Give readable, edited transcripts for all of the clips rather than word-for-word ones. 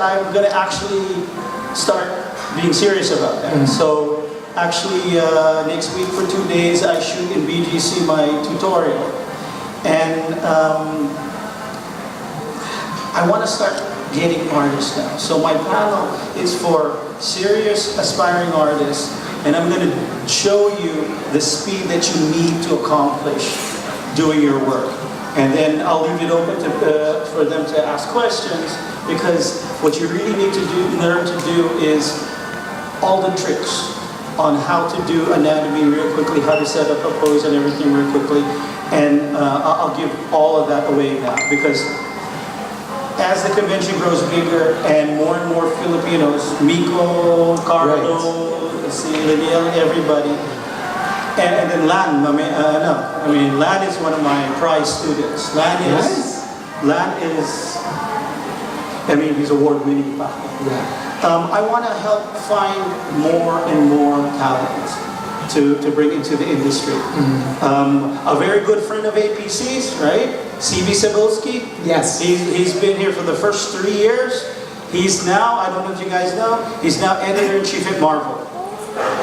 I'm going to actually start being serious about that. So actually next week for 2 days I shoot in BGC my tutorial. And I want to start getting artists now. So my panel is for serious aspiring artists, and I'm going to show you the speed that you need to accomplish doing your work. And then I'll leave it open to, for them to ask questions, because what you really need to learn to do is all the tricks on how to do anatomy real quickly, how to set up a pose and everything real quickly. And I'll give all of that away now, because as the convention grows bigger and more Filipinos, Miko, Carlo, Liliel, everybody, and then Lan, Lan is one of my prize students. Lan is, he's award-winning. I want to help find more and more talent to bring into the industry. A very good friend of APC's, right? CB Cebulski. Yes. He's been here for the first 3 years. He's now, I don't know if you guys know, he's now editor-in-chief at Marvel.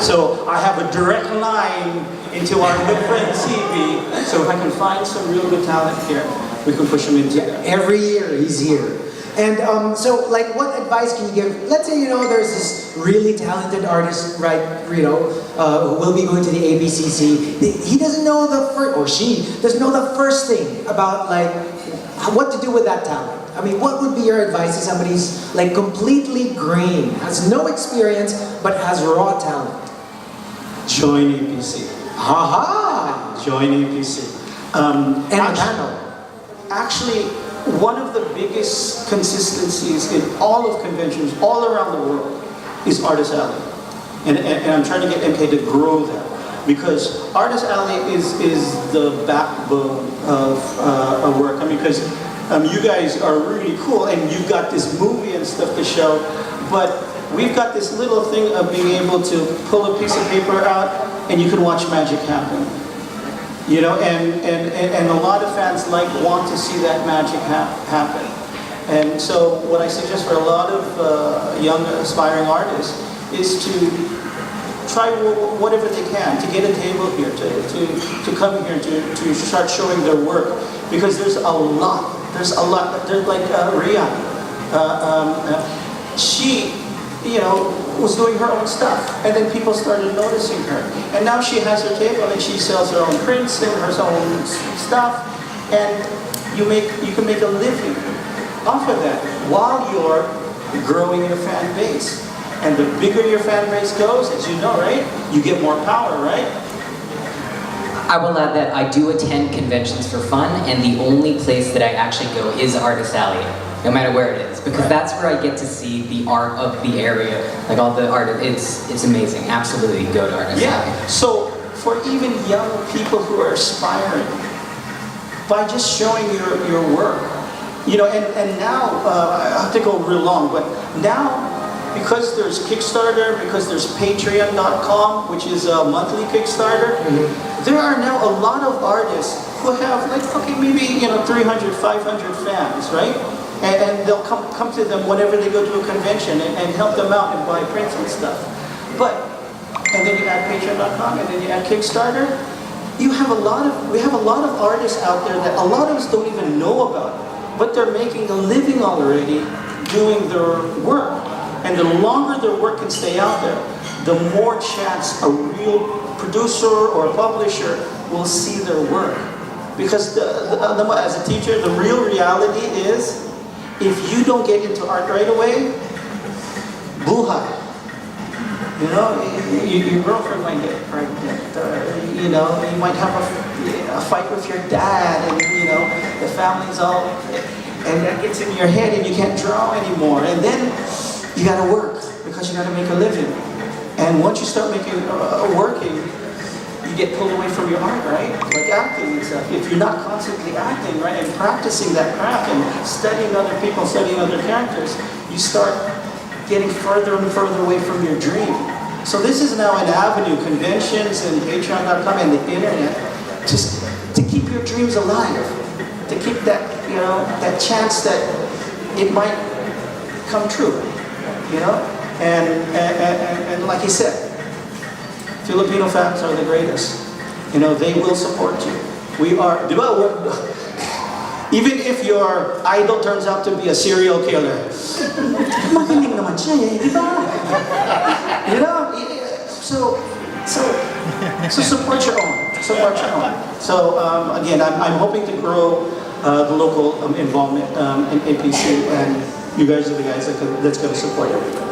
So I have a direct line into our good friend CB. So if I can find some real good talent here, we can push him into that. Every year he's here. And so, like, what advice can you give? Let's say, there's this really talented artist, right, who will be going to the ABCC. He doesn't know the first, or she doesn't know the first thing about, like, what to do with that talent. I mean, what would be your advice to somebody who's, like, completely green, has no experience, but has raw talent? Join APC. Haha! Join APC. And a panel. Actually, one of the biggest consistencies in all of conventions all around the world is Artist Alley. And I'm trying to get MK to grow that, because Artist Alley is the backbone of work. I mean, because you guys are really cool and you've got this movie and stuff to show, but we've got this little thing of being able to pull a piece of paper out and you can watch magic happen. And a lot of fans want to see that magic happen. And so what I suggest for a lot of young aspiring artists is to try whatever they can to get a table here, to come here, to start showing their work, because there's a lot. There's like Ria. She was doing her own stuff, and then people started noticing her, and now she has her table and she sells her own prints and her own stuff, and you can make a living off of that while you're growing your fan base. And the bigger your fan base goes, as you know, right, you get more power, right? I will add that I do attend conventions for fun, and the only place that I actually go is Artist Alley, no matter where it is, because that's where I get to see the art of the area, like all the art. It's amazing. Absolutely, go to Artist Alley. So for even young people who are aspiring, by just showing your work, and now I have to go real long, but now, because there's Kickstarter, because there's Patreon.com, which is a monthly Kickstarter, there are now a lot of artists who have, maybe 300, 500 fans, right? And they'll come to them whenever they go to a convention and help them out and buy prints and stuff. And then you add Patreon.com, and then you add Kickstarter. We have a lot of artists out there that a lot of us don't even know about, but they're making a living already doing their work. And the longer their work can stay out there, the more chance a real producer or a publisher will see their work. Because as a teacher, the real reality is, if you don't get into art right away, buhay. Your girlfriend might get pregnant, you might have a fight with your dad, and the family's all, and that gets in your head and you can't draw anymore. And then you gotta work, because you gotta make a living. And once you start working, you get pulled away from your art, right? Like acting and stuff. If you're not constantly acting, right, and practicing that craft and studying other people, studying other characters, you start getting further and further away from your dream. So this is now an avenue, conventions and Patreon.com and the internet, to keep your dreams alive, to keep that, that chance that it might come true, you know? And like he said, Filipino fans are the greatest. You know, they will support you. We are, di ba, even if your idol turns out to be a serial killer, magaling naman siya eh, di ba? You know, so support your own. Support your own. So again, I'm hoping to grow the local involvement in APC, and you guys are the guys that's going to support it.